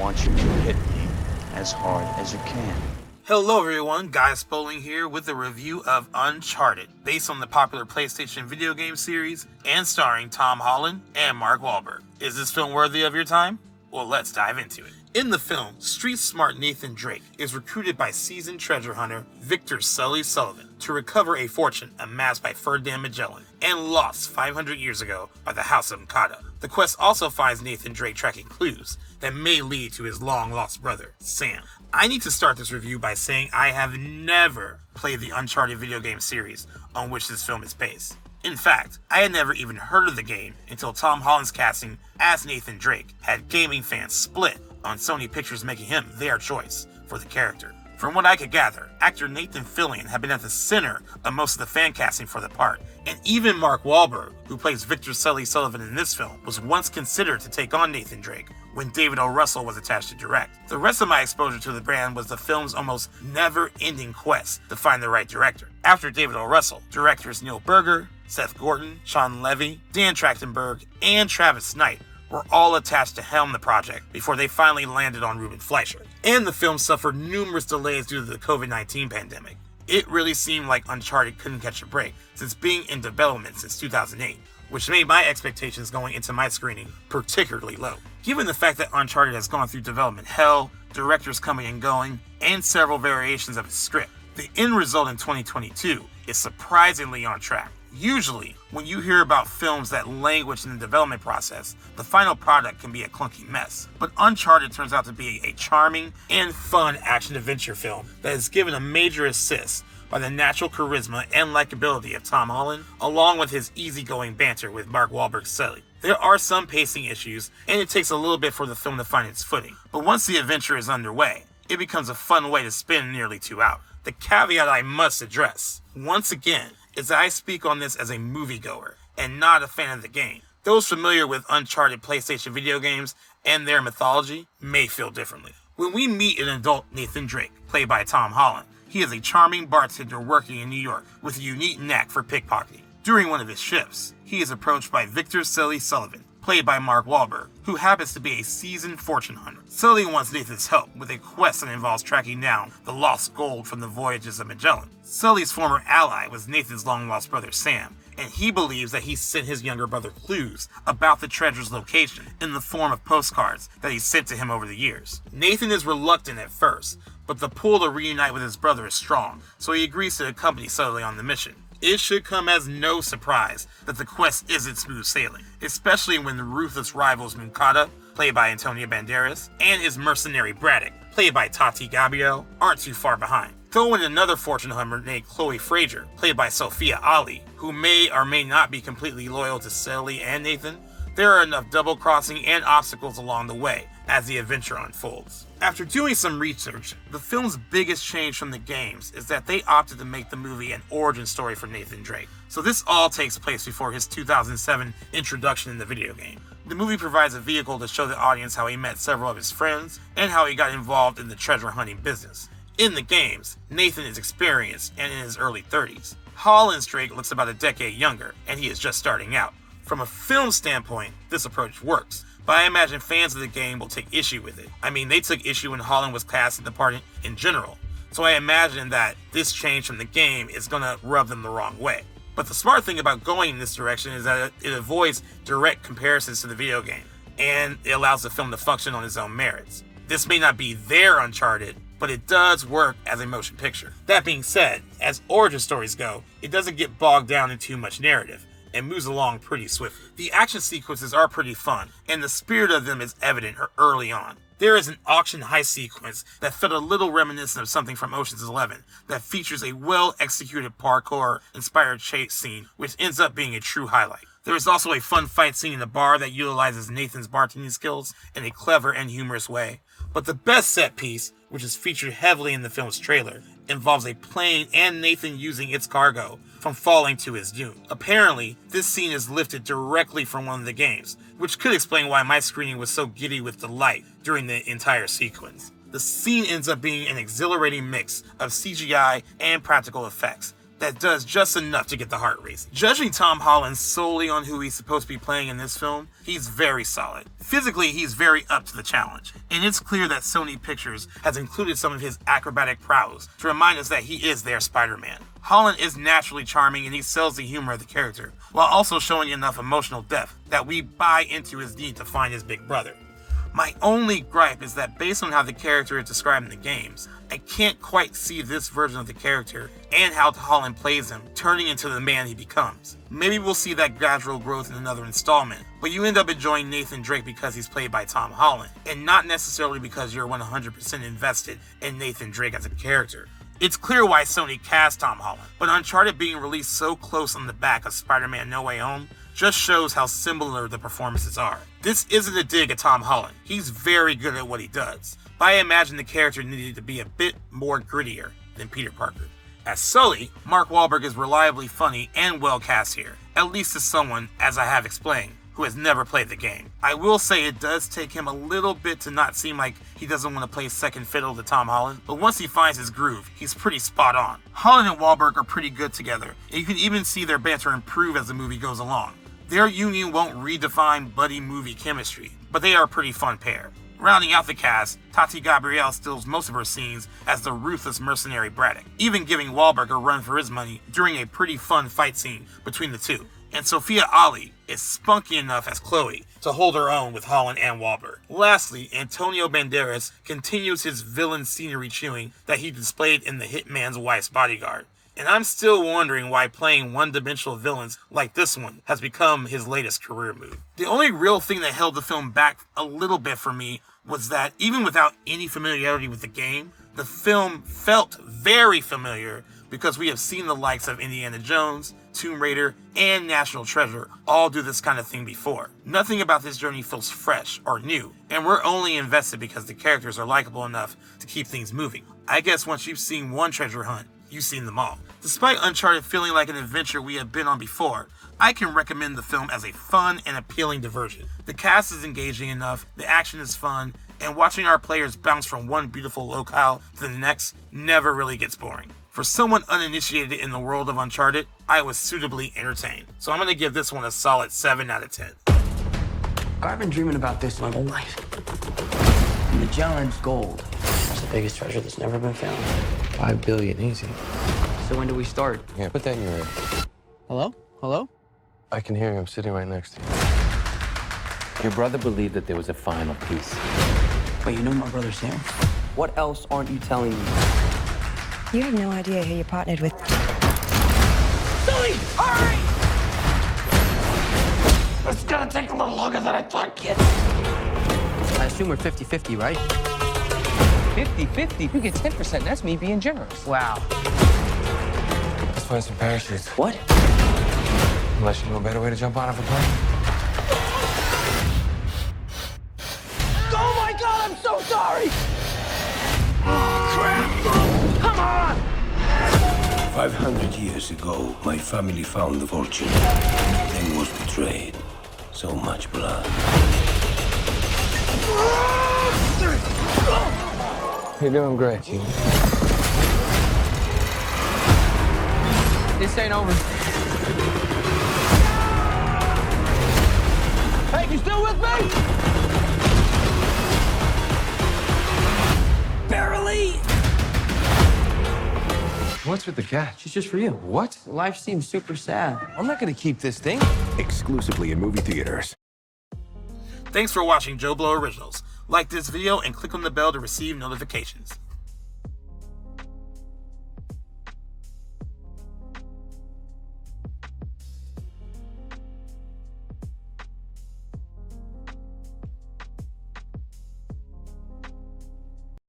want you to hit me as hard as you can. Hello everyone, Guy Spoling here with a review of Uncharted, based on the popular PlayStation video game series and starring Tom Holland and Mark Wahlberg. Is this film worthy of your time? Well, let's dive into it. In the film, street-smart Nathan Drake is recruited by seasoned treasure hunter Victor Sully Sullivan to recover a fortune amassed by Ferdinand Magellan and lost 500 years ago by the House of Mkata. The quest also finds Nathan Drake tracking clues that may lead to his long-lost brother, Sam. I need to start this review by saying I have never played the Uncharted video game series on which this film is based. In fact, I had never even heard of the game until Tom Holland's casting as Nathan Drake had gaming fans split on Sony Pictures making him their choice for the character. From what I could gather, actor Nathan Fillion had been at the center of most of the fan casting for the part, and even Mark Wahlberg, who plays Victor Sully Sullivan in this film, was once considered to take on Nathan Drake when David O. Russell was attached to direct. The rest of my exposure to the brand was the film's almost never-ending quest to find the right director. After David O. Russell, directors Neil Berger, Seth Gordon, Sean Levy, Dan Trachtenberg, and Travis Knight were all attached to helm the project before they finally landed on Ruben Fleischer. And the film suffered numerous delays due to the COVID-19 pandemic. It really seemed like Uncharted couldn't catch a break since being in development since 2008, which made my expectations going into my screening particularly low. Given the fact that Uncharted has gone through development hell, directors coming and going, and several variations of its script, the end result in 2022 is surprisingly on track. Usually, when you hear about films that languish in the development process, the final product can be a clunky mess. But Uncharted turns out to be a charming and fun action-adventure film that is given a major assist by the natural charisma and likability of Tom Holland, along with his easygoing banter with Mark Wahlberg's Sully. There are some pacing issues, and it takes a little bit for the film to find its footing. But once the adventure is underway, it becomes a fun way to spend nearly 2 hours. The caveat I must address, once again, is that I speak on this as a moviegoer and not a fan of the game. Those familiar with Uncharted PlayStation video games and their mythology may feel differently. When we meet an adult Nathan Drake, played by Tom Holland, he is a charming bartender working in New York with a unique knack for pickpocketing. During one of his shifts, he is approached by Victor Sully Sullivan, played by Mark Wahlberg, who happens to be a seasoned fortune hunter. Sully wants Nathan's help with a quest that involves tracking down the lost gold from the voyages of Magellan. Sully's former ally was Nathan's long-lost brother Sam, and he believes that he sent his younger brother clues about the treasure's location in the form of postcards that he sent to him over the years. Nathan is reluctant at first, but the pull to reunite with his brother is strong, so he agrees to accompany Sully on the mission. It should come as no surprise that the quest isn't smooth sailing, especially when the ruthless rivals Mkata, played by Antonio Banderas, and his mercenary Braddock, played by Tati Gabrielle, aren't too far behind. Throw in another fortune hunter named Chloe Fraser, played by Sophia Ali, who may or may not be completely loyal to Sully and Nathan. There are enough double-crossing and obstacles along the way as the adventure unfolds. After doing some research, the film's biggest change from the games is that they opted to make the movie an origin story for Nathan Drake. So this all takes place before his 2007 introduction in the video game. The movie provides a vehicle to show the audience how he met several of his friends and how he got involved in the treasure hunting business. In the games, Nathan is experienced and in his early 30s. Holland's Drake looks about a decade younger, and he is just starting out. From a film standpoint, this approach works, but I imagine fans of the game will take issue with it. I mean, they took issue when Holland was cast in the part in general, so I imagine that this change from the game is going to rub them the wrong way. But the smart thing about going in this direction is that it avoids direct comparisons to the video game, and it allows the film to function on its own merits. This may not be their Uncharted, but it does work as a motion picture. That being said, as origin stories go, it doesn't get bogged down in too much narrative, and moves along pretty swiftly. The action sequences are pretty fun, and the spirit of them is evident early on. There is an auction heist sequence that felt a little reminiscent of something from Ocean's 11 that features a well-executed parkour-inspired chase scene, which ends up being a true highlight. There is also a fun fight scene in a bar that utilizes Nathan's bartending skills in a clever and humorous way. But the best set piece, which is featured heavily in the film's trailer, involves a plane and Nathan using its cargo from falling to his doom. Apparently, this scene is lifted directly from one of the games, which could explain why my screening was so giddy with delight during the entire sequence. The scene ends up being an exhilarating mix of CGI and practical effects that does just enough to get the heart racing. Judging Tom Holland solely on who he's supposed to be playing in this film, he's very solid. Physically, he's very up to the challenge, and it's clear that Sony Pictures has included some of his acrobatic prowess to remind us that he is their Spider-Man. Holland is naturally charming and he sells the humor of the character, while also showing enough emotional depth that we buy into his need to find his big brother. My only gripe is that based on how the character is described in the games, I can't quite see this version of the character and how Holland plays him turning into the man he becomes. Maybe we'll see that gradual growth in another installment, but you end up enjoying Nathan Drake because he's played by Tom Holland, and not necessarily because you're 100% invested in Nathan Drake as a character. It's clear why Sony cast Tom Holland, but Uncharted being released so close on the back of Spider-Man No Way Home just shows how similar the performances are. This isn't a dig at Tom Holland. He's very good at what he does, but I imagine the character needed to be a bit more grittier than Peter Parker. As Sully, Mark Wahlberg is reliably funny and well cast here, at least as someone, as I have explained, who has never played the game. I will say it does take him a little bit to not seem like he doesn't want to play second fiddle to Tom Holland, but once he finds his groove, he's pretty spot on. Holland and Wahlberg are pretty good together, and you can even see their banter improve as the movie goes along. Their union won't redefine buddy movie chemistry, but they are a pretty fun pair. Rounding out the cast, Tati Gabrielle steals most of her scenes as the ruthless mercenary Braddock, even giving Wahlberg a run for his money during a pretty fun fight scene between the two. And Sophia Ali is spunky enough as Chloe to hold her own with Holland and Wahlberg. Lastly, Antonio Banderas continues his villain scenery chewing that he displayed in The Hitman's Wife's Bodyguard. And I'm still wondering why playing one-dimensional villains like this one has become his latest career move. The only real thing that held the film back a little bit for me was that even without any familiarity with the game, the film felt very familiar because we have seen the likes of Indiana Jones, Tomb Raider, and National Treasure all do this kind of thing before. Nothing about this journey feels fresh or new, and we're only invested because the characters are likable enough to keep things moving. I guess once you've seen one treasure hunt, you've seen them all. Despite Uncharted feeling like an adventure we have been on before, I can recommend the film as a fun and appealing diversion. The cast is engaging enough, the action is fun, and watching our players bounce from one beautiful locale to the next never really gets boring. For someone uninitiated in the world of Uncharted, I was suitably entertained. So I'm gonna give this one a solid 7 out of 10. I've been dreaming about this my whole life. Magellan's gold. It's the biggest treasure that's never been found. 5 billion, easy. So when do we start? Yeah, put that in your ear. Hello? Hello? I can hear you. I'm sitting right next to you. Your brother believed that there was a final piece. Wait, you know my brother Sam? What else aren't you telling me? You have no idea who you're partnered with. Sully, hurry! It's gonna take a little longer than I thought, kid. I assume we're 50-50, right? 50-50? You get 10%. That's me being generous. Wow. Let's find some parachutes. What? Unless you know a better way to jump out of a plane. Oh my God, I'm so sorry! Oh, crap! Come on! 500 years ago, my family found the fortune, then was betrayed. So much blood. You're doing great, Gene. This ain't over. Hey, you still with me? Barely! What's with the cat? She's just for you. What? Life seems super sad. I'm not gonna keep this thing. Exclusively in movie theaters. Thanks for watching JoBlo Originals. Like this video and click on the bell to receive notifications.